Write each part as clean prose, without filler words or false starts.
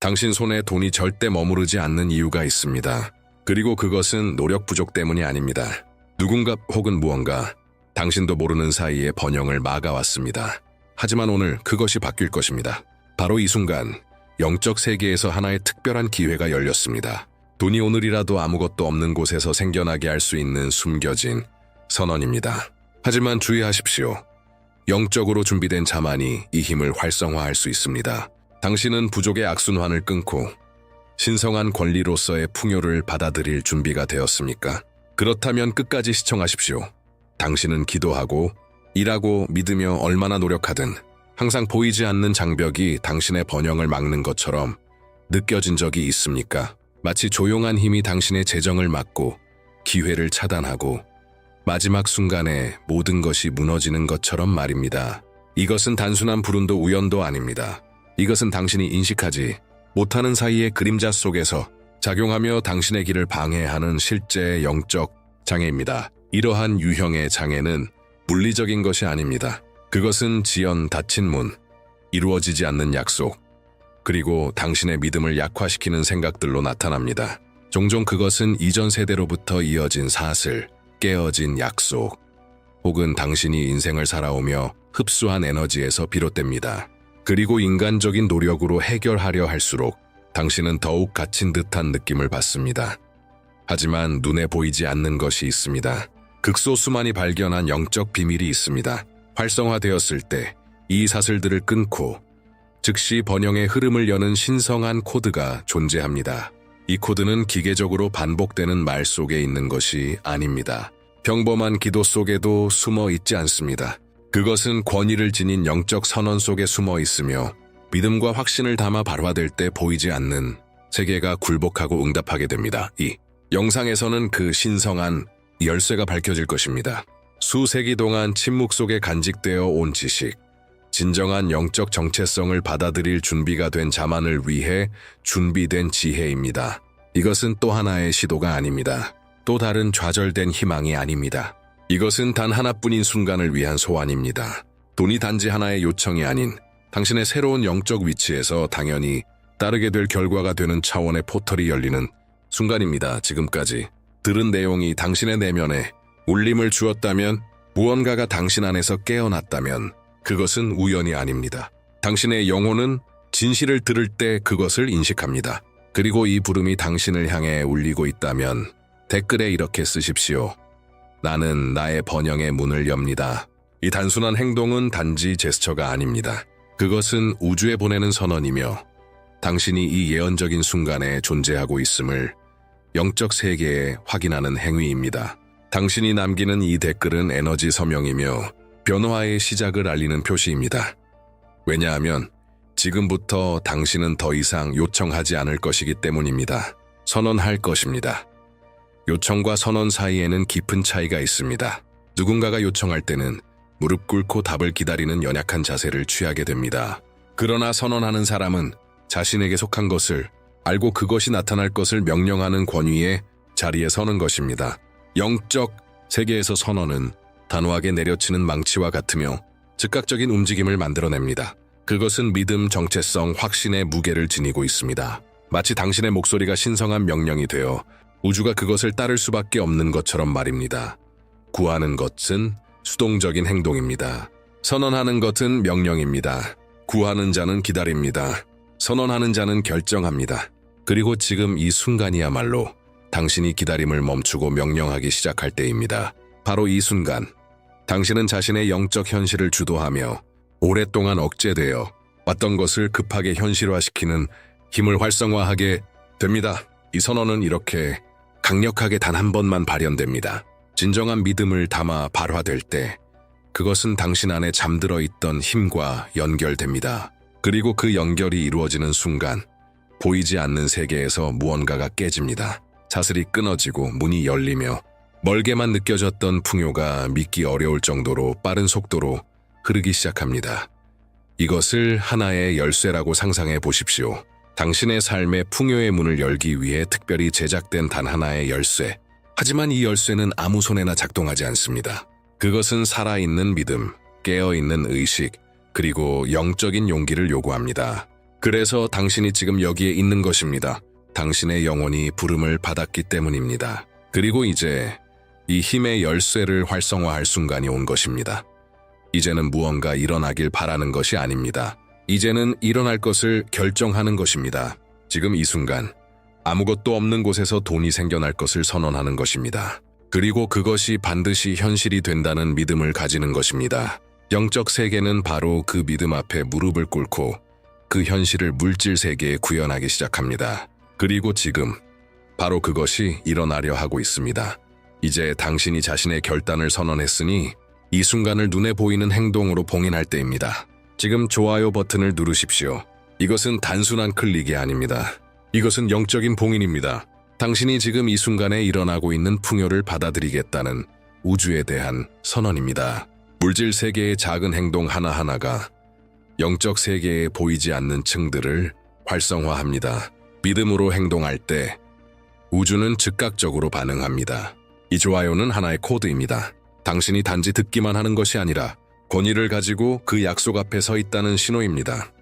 당신 손에 돈이 절대 머무르지 않는 이유가 있습니다. 그리고 그것은 노력 부족 때문이 아닙니다. 누군가 혹은 무언가 당신도 모르는 사이에 번영을 막아왔습니다. 하지만 오늘 그것이 바뀔 것입니다. 바로 이 순간 영적 세계에서 하나의 특별한 기회가 열렸습니다. 돈이 오늘이라도 아무것도 없는 곳에서 생겨나게 할 수 있는 숨겨진 선언입니다. 하지만 주의하십시오. 영적으로 준비된 자만이 이 힘을 활성화할 수 있습니다. 당신은 부족의 악순환을 끊고 신성한 권리로서의 풍요를 받아들일 준비가 되었습니까? 그렇다면 끝까지 시청하십시오. 당신은 기도하고 일하고 믿으며 얼마나 노력하든 항상 보이지 않는 장벽이 당신의 번영을 막는 것처럼 느껴진 적이 있습니까? 마치 조용한 힘이 당신의 재정을 막고 기회를 차단하고 마지막 순간에 모든 것이 무너지는 것처럼 말입니다. 이것은 단순한 불운도 우연도 아닙니다. 이것은 당신이 인식하지 못하는 사이의 그림자 속에서 작용하며 당신의 길을 방해하는 실제의 영적 장애입니다. 이러한 유형의 장애는 물리적인 것이 아닙니다. 그것은 지연 닫힌 문, 이루어지지 않는 약속, 그리고 당신의 믿음을 약화시키는 생각들로 나타납니다. 종종 그것은 이전 세대로부터 이어진 사슬, 깨어진 약속, 혹은 당신이 인생을 살아오며 흡수한 에너지에서 비롯됩니다. 그리고 인간적인 노력으로 해결하려 할수록 당신은 더욱 갇힌 듯한 느낌을 받습니다. 하지만 눈에 보이지 않는 것이 있습니다. 극소수만이 발견한 영적 비밀이 있습니다. 활성화되었을 때 이 사슬들을 끊고 즉시 번영의 흐름을 여는 신성한 코드가 존재합니다. 이 코드는 기계적으로 반복되는 말 속에 있는 것이 아닙니다. 평범한 기도 속에도 숨어 있지 않습니다. 그것은 권위를 지닌 영적 선언 속에 숨어 있으며 믿음과 확신을 담아 발화될 때 보이지 않는 세계가 굴복하고 응답하게 됩니다. 이 영상에서는 그 신성한 열쇠가 밝혀질 것입니다. 수세기 동안 침묵 속에 간직되어 온 지식, 진정한 영적 정체성을 받아들일 준비가 된 자만을 위해 준비된 지혜입니다. 이것은 또 하나의 시도가 아닙니다. 또 다른 좌절된 희망이 아닙니다. 이것은 단 하나뿐인 순간을 위한 소환입니다. 돈이 단지 하나의 요청이 아닌 당신의 새로운 영적 위치에서 당연히 따르게 될 결과가 되는 차원의 포털이 열리는 순간입니다. 지금까지 들은 내용이 당신의 내면에 울림을 주었다면, 무언가가 당신 안에서 깨어났다면 그것은 우연이 아닙니다. 당신의 영혼은 진실을 들을 때 그것을 인식합니다. 그리고 이 부름이 당신을 향해 울리고 있다면 댓글에 이렇게 쓰십시오. 나는 나의 번영의 문을 엽니다. 이 단순한 행동은 단지 제스처가 아닙니다. 그것은 우주에 보내는 선언이며 당신이 이 예언적인 순간에 존재하고 있음을 영적 세계에 확인하는 행위입니다. 당신이 남기는 이 댓글은 에너지 서명이며 변화의 시작을 알리는 표시입니다. 왜냐하면 지금부터 당신은 더 이상 요청하지 않을 것이기 때문입니다. 선언할 것입니다. 요청과 선언 사이에는 깊은 차이가 있습니다. 누군가가 요청할 때는 무릎 꿇고 답을 기다리는 연약한 자세를 취하게 됩니다. 그러나 선언하는 사람은 자신에게 속한 것을 알고 그것이 나타날 것을 명령하는 권위의 자리에 서는 것입니다. 영적 세계에서 선언은 단호하게 내려치는 망치와 같으며 즉각적인 움직임을 만들어냅니다. 그것은 믿음, 정체성, 확신의 무게를 지니고 있습니다. 마치 당신의 목소리가 신성한 명령이 되어 우주가 그것을 따를 수밖에 없는 것처럼 말입니다. 구하는 것은 수동적인 행동입니다. 선언하는 것은 명령입니다. 구하는 자는 기다립니다. 선언하는 자는 결정합니다. 그리고 지금 이 순간이야말로 당신이 기다림을 멈추고 명령하기 시작할 때입니다. 바로 이 순간, 당신은 자신의 영적 현실을 주도하며 오랫동안 억제되어 왔던 것을 급하게 현실화시키는 힘을 활성화하게 됩니다. 이 선언은 이렇게 강력하게 단 한 번만 발현됩니다. 진정한 믿음을 담아 발화될 때 그것은 당신 안에 잠들어 있던 힘과 연결됩니다. 그리고 그 연결이 이루어지는 순간 보이지 않는 세계에서 무언가가 깨집니다. 사슬이 끊어지고 문이 열리며 멀게만 느껴졌던 풍요가 믿기 어려울 정도로 빠른 속도로 흐르기 시작합니다. 이것을 하나의 열쇠라고 상상해 보십시오. 당신의 삶의 풍요의 문을 열기 위해 특별히 제작된 단 하나의 열쇠. 하지만 이 열쇠는 아무 손에나 작동하지 않습니다. 그것은 살아있는 믿음, 깨어있는 의식, 그리고 영적인 용기를 요구합니다. 그래서 당신이 지금 여기에 있는 것입니다. 당신의 영혼이 부름을 받았기 때문입니다. 그리고 이제 이 힘의 열쇠를 활성화할 순간이 온 것입니다. 이제는 무언가 일어나길 바라는 것이 아닙니다. 이제는 일어날 것을 결정하는 것입니다. 지금 이 순간 아무것도 없는 곳에서 돈이 생겨날 것을 선언하는 것입니다. 그리고 그것이 반드시 현실이 된다는 믿음을 가지는 것입니다. 영적 세계는 바로 그 믿음 앞에 무릎을 꿇고 그 현실을 물질 세계에 구현하기 시작합니다. 그리고 지금 바로 그것이 일어나려 하고 있습니다. 이제 당신이 자신의 결단을 선언했으니 이 순간을 눈에 보이는 행동으로 봉인할 때입니다. 지금 좋아요 버튼을 누르십시오. 이것은 단순한 클릭이 아닙니다. 이것은 영적인 봉인입니다. 당신이 지금 이 순간에 일어나고 있는 풍요를 받아들이겠다는 우주에 대한 선언입니다. 물질 세계의 작은 행동 하나하나가 영적 세계에 보이지 않는 층들을 활성화합니다. 믿음으로 행동할 때 우주는 즉각적으로 반응합니다. 이 좋아요는 하나의 코드입니다. 당신이 단지 듣기만 하는 것이 아니라 권위를 가지고 그 약속 앞에 서 있다는 신호입니다.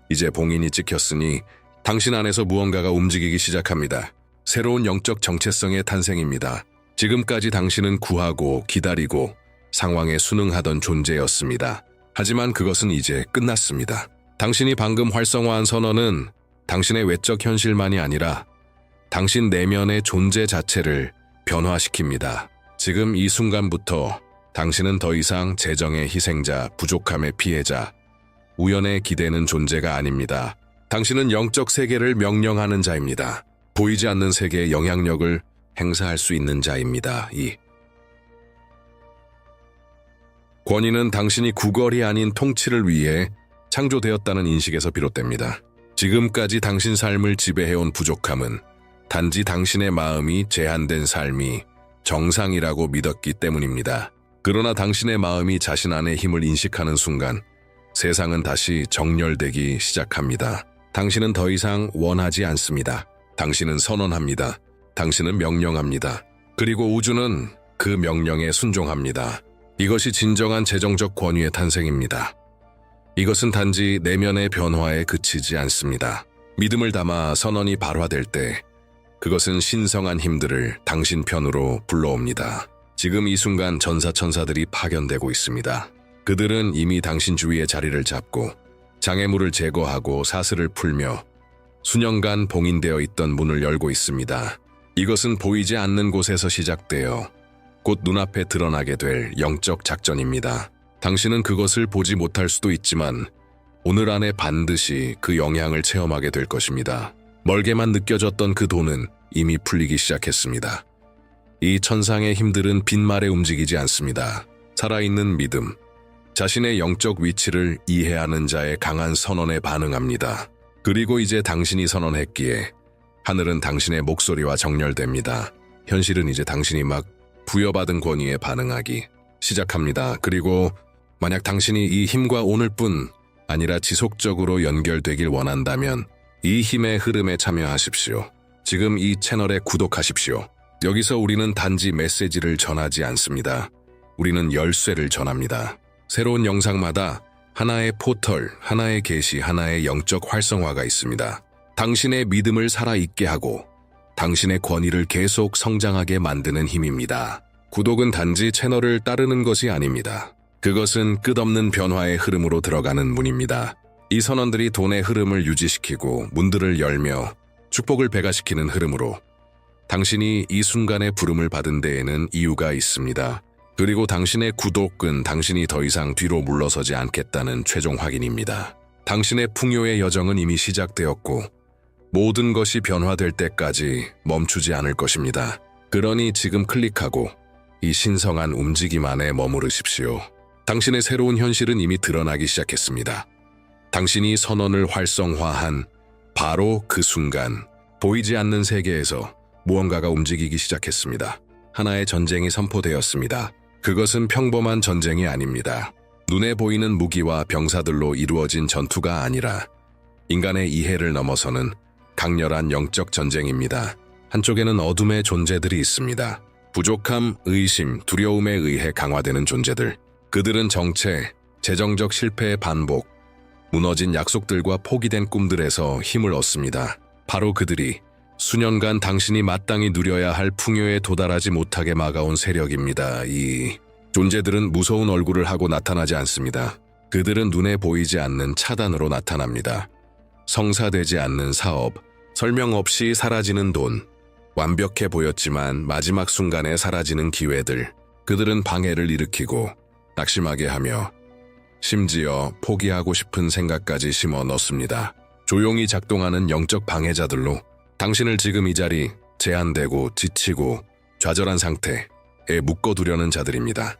이제 봉인이 찍혔으니 당신 안에서 무언가가 움직이기 시작합니다. 새로운 영적 정체성의 탄생입니다. 지금까지 당신은 구하고 기다리고 상황에 순응하던 존재였습니다. 하지만 그것은 이제 끝났습니다. 당신이 방금 활성화한 선언은 당신의 외적 현실만이 아니라 당신 내면의 존재 자체를 변화시킵니다. 지금 이 순간부터 당신은 더 이상 재정의 희생자, 부족함의 피해자, 우연에 기대는 존재가 아닙니다. 당신은 영적 세계를 명령하는 자입니다. 보이지 않는 세계의 영향력을 행사할 수 있는 자입니다. 이 권위는 당신이 구걸이 아닌 통치를 위해 창조되었다는 인식에서 비롯됩니다. 지금까지 당신 삶을 지배해온 부족함은 단지 당신의 마음이 제한된 삶이 정상이라고 믿었기 때문입니다. 그러나 당신의 마음이 자신 안의 힘을 인식하는 순간 세상은 다시 정렬되기 시작합니다. 당신은 더 이상 원하지 않습니다. 당신은 선언합니다. 당신은 명령합니다. 그리고 우주는 그 명령에 순종합니다. 이것이 진정한 재정적 권위의 탄생입니다. 이것은 단지 내면의 변화에 그치지 않습니다. 믿음을 담아 선언이 발화될 때 그것은 신성한 힘들을 당신 편으로 불러옵니다. 지금 이 순간 전사천사들이 파견되고 있습니다. 그들은 이미 당신 주위에 자리를 잡고 장애물을 제거하고 사슬을 풀며 수년간 봉인되어 있던 문을 열고 있습니다. 이것은 보이지 않는 곳에서 시작되어 곧 눈앞에 드러나게 될 영적 작전입니다. 당신은 그것을 보지 못할 수도 있지만 오늘 안에 반드시 그 영향을 체험하게 될 것입니다. 멀게만 느껴졌던 그 돈은 이미 풀리기 시작했습니다. 이 천상의 힘들은 빈말에 움직이지 않습니다. 살아있는 믿음, 자신의 영적 위치를 이해하는 자의 강한 선언에 반응합니다. 그리고 이제 당신이 선언했기에 하늘은 당신의 목소리와 정렬됩니다. 현실은 이제 당신이 막 부여받은 권위에 반응하기 시작합니다. 그리고 만약 당신이 이 힘과 오늘뿐 아니라 지속적으로 연결되길 원한다면 이 힘의 흐름에 참여하십시오. 지금 이 채널에 구독하십시오. 여기서 우리는 단지 메시지를 전하지 않습니다. 우리는 열쇠를 전합니다. 새로운 영상마다 하나의 포털, 하나의 계시, 하나의 영적 활성화가 있습니다. 당신의 믿음을 살아있게 하고 당신의 권위를 계속 성장하게 만드는 힘입니다. 구독은 단지 채널을 따르는 것이 아닙니다. 그것은 끝없는 변화의 흐름으로 들어가는 문입니다. 이 선언들이 돈의 흐름을 유지시키고 문들을 열며 축복을 배가시키는 흐름으로 당신이 이 순간의 부름을 받은 데에는 이유가 있습니다. 그리고 당신의 구독은 당신이 더 이상 뒤로 물러서지 않겠다는 최종 확인입니다. 당신의 풍요의 여정은 이미 시작되었고 모든 것이 변화될 때까지 멈추지 않을 것입니다. 그러니 지금 클릭하고 이 신성한 움직임 안에 머무르십시오. 당신의 새로운 현실은 이미 드러나기 시작했습니다. 당신이 선언을 활성화한 바로 그 순간 보이지 않는 세계에서 무언가가 움직이기 시작했습니다. 하나의 전쟁이 선포되었습니다. 그것은 평범한 전쟁이 아닙니다. 눈에 보이는 무기와 병사들로 이루어진 전투가 아니라 인간의 이해를 넘어서는 강렬한 영적 전쟁입니다. 한쪽에는 어둠의 존재들이 있습니다. 부족함, 의심, 두려움에 의해 강화되는 존재들. 그들은 정체, 재정적 실패의 반복, 무너진 약속들과 포기된 꿈들에서 힘을 얻습니다. 바로 그들이 수년간 당신이 마땅히 누려야 할 풍요에 도달하지 못하게 막아온 세력입니다. 이 존재들은 무서운 얼굴을 하고 나타나지 않습니다. 그들은 눈에 보이지 않는 차단으로 나타납니다. 성사되지 않는 사업, 설명 없이 사라지는 돈, 완벽해 보였지만 마지막 순간에 사라지는 기회들, 그들은 방해를 일으키고 낙심하게 하며 심지어 포기하고 싶은 생각까지 심어 넣습니다. 조용히 작동하는 영적 방해자들로 당신을 지금 이 자리 제한되고 지치고 좌절한 상태에 묶어두려는 자들입니다.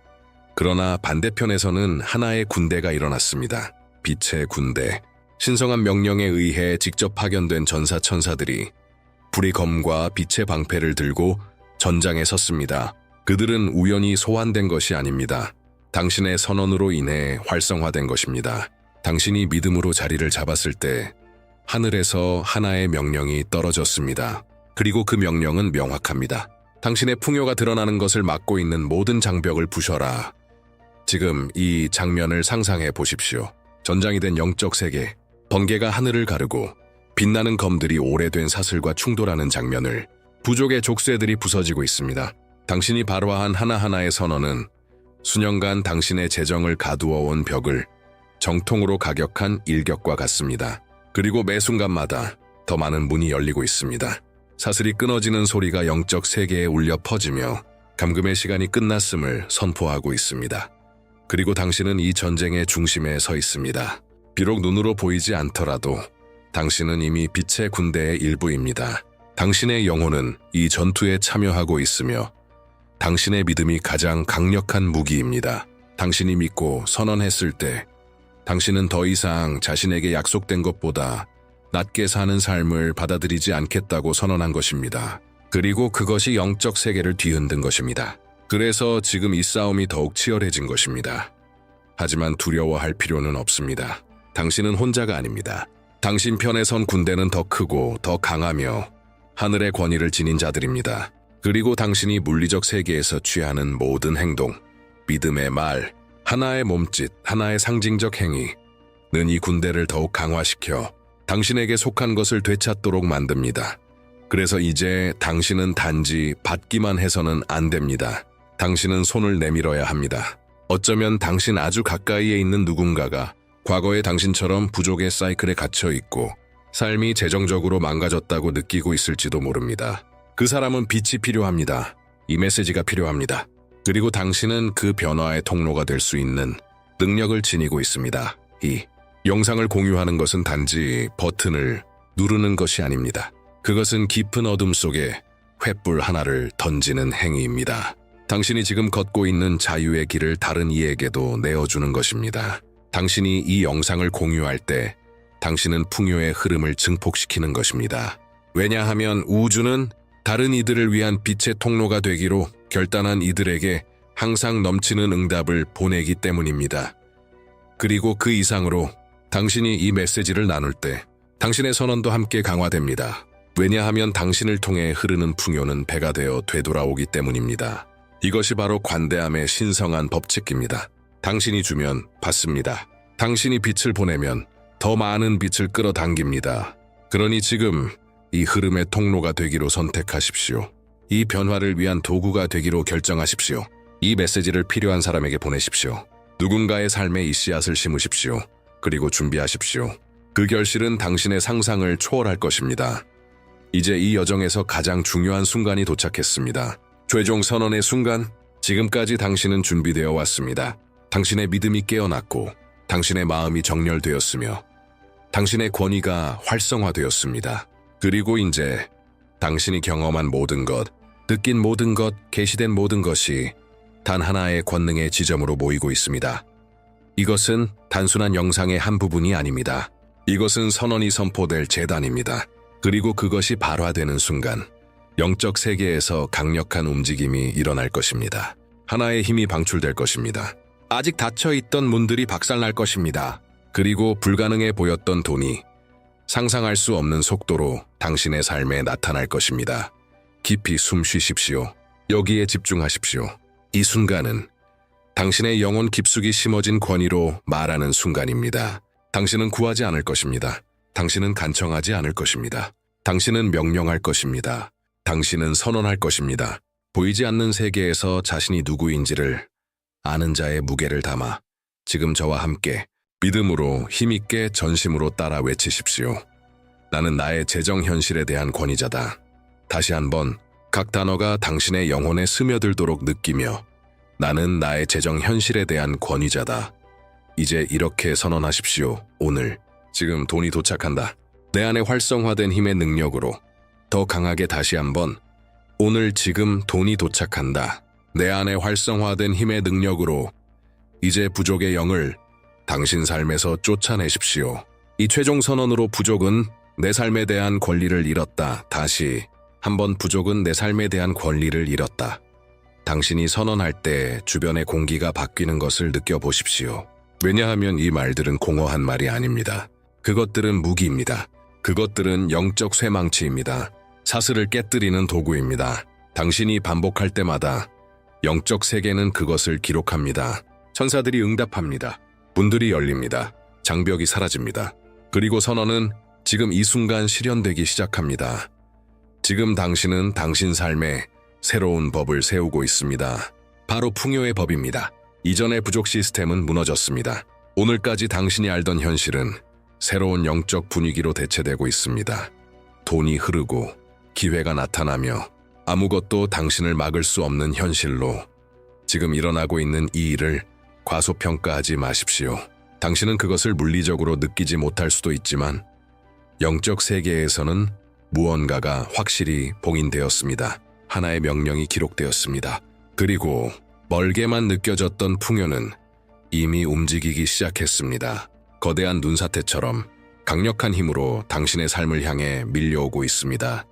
그러나 반대편에서는 하나의 군대가 일어났습니다. 빛의 군대. 신성한 명령에 의해 직접 파견된 전사천사들이 불의 검과 빛의 방패를 들고 전장에 섰습니다. 그들은 우연히 소환된 것이 아닙니다. 당신의 선언으로 인해 활성화된 것입니다. 당신이 믿음으로 자리를 잡았을 때 하늘에서 하나의 명령이 떨어졌습니다. 그리고 그 명령은 명확합니다. 당신의 풍요가 드러나는 것을 막고 있는 모든 장벽을 부셔라. 지금 이 장면을 상상해 보십시오. 전장이 된 영적 세계, 번개가 하늘을 가르고 빛나는 검들이 오래된 사슬과 충돌하는 장면을 부족의 족쇄들이 부서지고 있습니다. 당신이 발화한 하나하나의 선언은 수년간 당신의 재정을 가두어온 벽을 정통으로 가격한 일격과 같습니다. 그리고 매 순간마다 더 많은 문이 열리고 있습니다. 사슬이 끊어지는 소리가 영적 세계에 울려 퍼지며 감금의 시간이 끝났음을 선포하고 있습니다. 그리고 당신은 이 전쟁의 중심에 서 있습니다. 비록 눈으로 보이지 않더라도 당신은 이미 빛의 군대의 일부입니다. 당신의 영혼은 이 전투에 참여하고 있으며 당신의 믿음이 가장 강력한 무기입니다. 당신이 믿고 선언했을 때 당신은 더 이상 자신에게 약속된 것보다 낮게 사는 삶을 받아들이지 않겠다고 선언한 것입니다. 그리고 그것이 영적 세계를 뒤흔든 것입니다. 그래서 지금 이 싸움이 더욱 치열해진 것입니다. 하지만 두려워할 필요는 없습니다. 당신은 혼자가 아닙니다. 당신 편에 선 군대는 더 크고 더 강하며 하늘의 권위를 지닌 자들입니다. 그리고 당신이 물리적 세계에서 취하는 모든 행동, 믿음의 말, 하나의 몸짓, 하나의 상징적 행위는 이 군대를 더욱 강화시켜 당신에게 속한 것을 되찾도록 만듭니다. 그래서 이제 당신은 단지 받기만 해서는 안 됩니다. 당신은 손을 내밀어야 합니다. 어쩌면 당신 아주 가까이에 있는 누군가가 과거의 당신처럼 부족의 사이클에 갇혀 있고 삶이 재정적으로 망가졌다고 느끼고 있을지도 모릅니다. 그 사람은 빛이 필요합니다. 이 메시지가 필요합니다. 그리고 당신은 그 변화의 통로가 될 수 있는 능력을 지니고 있습니다. 이 영상을 공유하는 것은 단지 버튼을 누르는 것이 아닙니다. 그것은 깊은 어둠 속에 횃불 하나를 던지는 행위입니다. 당신이 지금 걷고 있는 자유의 길을 다른 이에게도 내어주는 것입니다. 당신이 이 영상을 공유할 때 당신은 풍요의 흐름을 증폭시키는 것입니다. 왜냐하면 우주는 다른 이들을 위한 빛의 통로가 되기로 결단한 이들에게 항상 넘치는 응답을 보내기 때문입니다. 그리고 그 이상으로 당신이 이 메시지를 나눌 때 당신의 선언도 함께 강화됩니다. 왜냐하면 당신을 통해 흐르는 풍요는 배가 되어 되돌아오기 때문입니다. 이것이 바로 관대함의 신성한 법칙입니다. 당신이 주면 받습니다. 당신이 빛을 보내면 더 많은 빛을 끌어당깁니다. 그러니 지금 이 흐름의 통로가 되기로 선택하십시오. 이 변화를 위한 도구가 되기로 결정하십시오. 이 메시지를 필요한 사람에게 보내십시오. 누군가의 삶에 이 씨앗을 심으십시오. 그리고 준비하십시오. 그 결실은 당신의 상상을 초월할 것입니다. 이제 이 여정에서 가장 중요한 순간이 도착했습니다. 최종 선언의 순간, 지금까지 당신은 준비되어 왔습니다. 당신의 믿음이 깨어났고 당신의 마음이 정렬되었으며 당신의 권위가 활성화되었습니다. 그리고 이제 당신이 경험한 모든 것, 느낀 모든 것, 계시된 모든 것이 단 하나의 권능의 지점으로 모이고 있습니다. 이것은 단순한 영상의 한 부분이 아닙니다. 이것은 선언이 선포될 재단입니다. 그리고 그것이 발화되는 순간 영적 세계에서 강력한 움직임이 일어날 것입니다. 하나의 힘이 방출될 것입니다. 아직 닫혀있던 문들이 박살날 것입니다. 그리고 불가능해 보였던 돈이 상상할 수 없는 속도로 당신의 삶에 나타날 것입니다. 깊이 숨 쉬십시오. 여기에 집중하십시오. 이 순간은 당신의 영혼 깊숙이 심어진 권위로 말하는 순간입니다. 당신은 구하지 않을 것입니다. 당신은 간청하지 않을 것입니다. 당신은 명령할 것입니다. 당신은 선언할 것입니다. 보이지 않는 세계에서 자신이 누구인지를 아는 자의 무게를 담아 지금 저와 함께 믿음으로 힘있게 전심으로 따라 외치십시오. 나는 나의 재정 현실에 대한 권위자다. 다시 한번 각 단어가 당신의 영혼에 스며들도록 느끼며 나는 나의 재정 현실에 대한 권위자다. 이제 이렇게 선언하십시오. 오늘, 지금 돈이 도착한다. 내 안에 활성화된 힘의 능력으로 더 강하게 다시 한번 오늘 지금 돈이 도착한다. 내 안에 활성화된 힘의 능력으로 이제 부족의 영을 당신 삶에서 쫓아내십시오. 이 최종 선언으로 부족은 내 삶에 대한 권리를 잃었다. 다시 한번 부족은 내 삶에 대한 권리를 잃었다. 당신이 선언할 때 주변의 공기가 바뀌는 것을 느껴보십시오. 왜냐하면 이 말들은 공허한 말이 아닙니다. 그것들은 무기입니다. 그것들은 영적 쇠망치입니다. 사슬을 깨뜨리는 도구입니다. 당신이 반복할 때마다 영적 세계는 그것을 기록합니다. 천사들이 응답합니다. 문들이 열립니다. 장벽이 사라집니다. 그리고 선언은 지금 이 순간 실현되기 시작합니다. 지금 당신은 당신 삶에 새로운 법을 세우고 있습니다. 바로 풍요의 법입니다. 이전의 부족 시스템은 무너졌습니다. 오늘까지 당신이 알던 현실은 새로운 영적 분위기로 대체되고 있습니다. 돈이 흐르고 기회가 나타나며 아무것도 당신을 막을 수 없는 현실로 지금 일어나고 있는 이 일을 과소평가하지 마십시오. 당신은 그것을 물리적으로 느끼지 못할 수도 있지만 영적 세계에서는 무언가가 확실히 봉인되었습니다. 하나의 명령이 기록되었습니다. 그리고 멀게만 느껴졌던 풍요는 이미 움직이기 시작했습니다. 거대한 눈사태처럼 강력한 힘으로 당신의 삶을 향해 밀려오고 있습니다.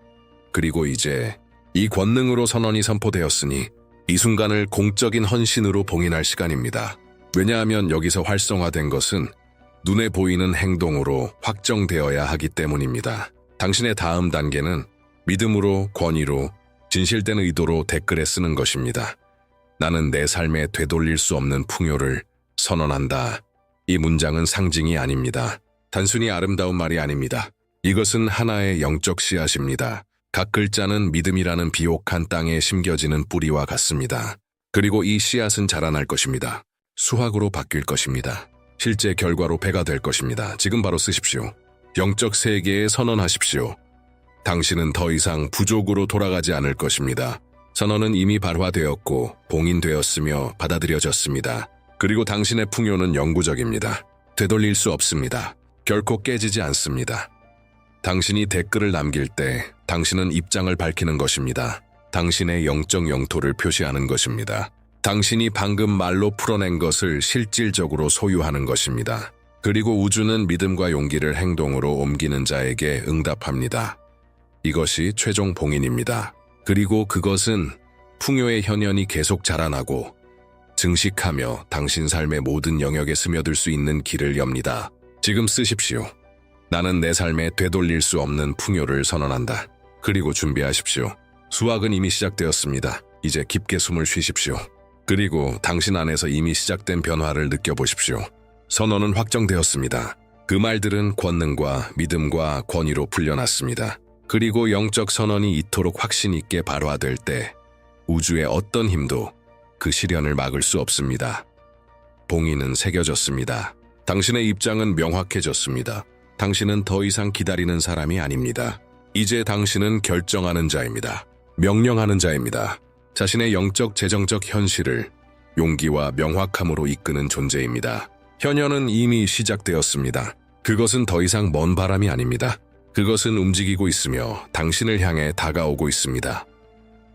그리고 이제 이 권능으로 선언이 선포되었으니 이 순간을 공적인 헌신으로 봉인할 시간입니다. 왜냐하면 여기서 활성화된 것은 눈에 보이는 행동으로 확정되어야 하기 때문입니다. 당신의 다음 단계는 믿음으로, 권위로, 진실된 의도로 댓글에 쓰는 것입니다. 나는 내 삶에 되돌릴 수 없는 풍요를 선언한다. 이 문장은 상징이 아닙니다. 단순히 아름다운 말이 아닙니다. 이것은 하나의 영적 씨앗입니다. 각 글자는 믿음이라는 비옥한 땅에 심겨지는 뿌리와 같습니다. 그리고 이 씨앗은 자라날 것입니다. 수확으로 바뀔 것입니다. 실제 결과로 배가 될 것입니다. 지금 바로 쓰십시오. 영적 세계에 선언하십시오. 당신은 더 이상 부족으로 돌아가지 않을 것입니다. 선언은 이미 발화되었고 봉인되었으며 받아들여졌습니다. 그리고 당신의 풍요는 영구적입니다. 되돌릴 수 없습니다. 결코 깨지지 않습니다. 당신이 댓글을 남길 때 당신은 입장을 밝히는 것입니다. 당신의 영적 영토를 표시하는 것입니다. 당신이 방금 말로 풀어낸 것을 실질적으로 소유하는 것입니다. 그리고 우주는 믿음과 용기를 행동으로 옮기는 자에게 응답합니다. 이것이 최종 봉인입니다. 그리고 그것은 풍요의 현현이 계속 자라나고 증식하며 당신 삶의 모든 영역에 스며들 수 있는 길을 엽니다. 지금 쓰십시오. 나는 내 삶에 되돌릴 수 없는 풍요를 선언한다. 그리고 준비하십시오. 수확은 이미 시작되었습니다. 이제 깊게 숨을 쉬십시오. 그리고 당신 안에서 이미 시작된 변화를 느껴보십시오. 선언은 확정되었습니다. 그 말들은 권능과 믿음과 권위로 풀려났습니다. 그리고 영적 선언이 이토록 확신 있게 발화될 때 우주의 어떤 힘도 그 실현을 막을 수 없습니다. 봉인은 새겨졌습니다. 당신의 입장은 명확해졌습니다. 당신은 더 이상 기다리는 사람이 아닙니다. 이제 당신은 결정하는 자입니다. 명령하는 자입니다. 자신의 영적 재정적 현실을 용기와 명확함으로 이끄는 존재입니다. 현현은 이미 시작되었습니다. 그것은 더 이상 먼 바람이 아닙니다. 그것은 움직이고 있으며 당신을 향해 다가오고 있습니다.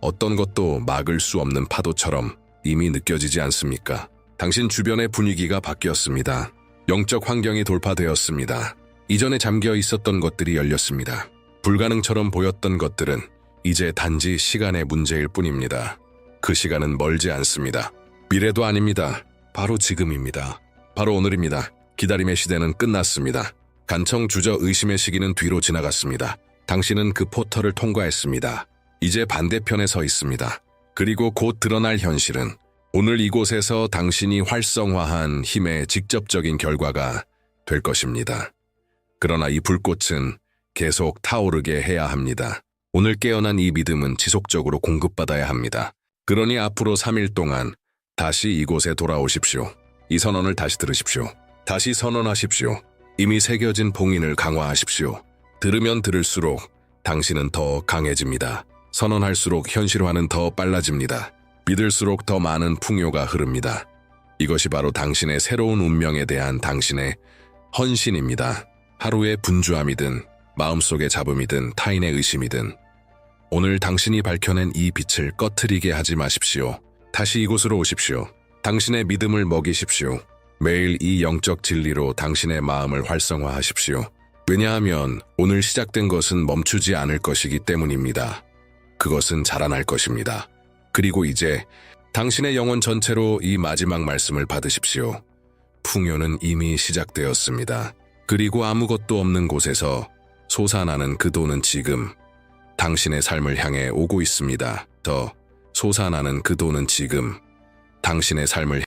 어떤 것도 막을 수 없는 파도처럼 이미 느껴지지 않습니까? 당신 주변의 분위기가 바뀌었습니다. 영적 환경이 돌파되었습니다. 이전에 잠겨 있었던 것들이 열렸습니다. 불가능처럼 보였던 것들은 이제 단지 시간의 문제일 뿐입니다. 그 시간은 멀지 않습니다. 미래도 아닙니다. 바로 지금입니다. 바로 오늘입니다. 기다림의 시대는 끝났습니다. 간청 주저 의심의 시기는 뒤로 지나갔습니다. 당신은 그 포털을 통과했습니다. 이제 반대편에 서 있습니다. 그리고 곧 드러날 현실은 오늘 이곳에서 당신이 활성화한 힘의 직접적인 결과가 될 것입니다. 그러나 이 불꽃은 계속 타오르게 해야 합니다. 오늘 깨어난 이 믿음은 지속적으로 공급받아야 합니다. 그러니 앞으로 3일 동안 다시 이곳에 돌아오십시오. 이 선언을 다시 들으십시오. 다시 선언하십시오. 이미 새겨진 봉인을 강화하십시오. 들으면 들을수록 당신은 더 강해집니다. 선언할수록 현실화는 더 빨라집니다. 믿을수록 더 많은 풍요가 흐릅니다. 이것이 바로 당신의 새로운 운명에 대한 당신의 헌신입니다. 하루의 분주함이든 마음속의 잡음이든 타인의 의심이든 오늘 당신이 밝혀낸 이 빛을 꺼트리게 하지 마십시오. 다시 이곳으로 오십시오. 당신의 믿음을 먹이십시오. 매일 이 영적 진리로 당신의 마음을 활성화하십시오. 왜냐하면 오늘 시작된 것은 멈추지 않을 것이기 때문입니다. 그것은 자라날 것입니다. 그리고 이제 당신의 영혼 전체로 이 마지막 말씀을 받으십시오. 풍요는 이미 시작되었습니다. 그리고 아무것도 없는 곳에서 솟아나는 그 돈은 지금 당신의 삶을 향해 오고 있습니다. 더 솟아나는 그 돈은 지금 당신의 삶을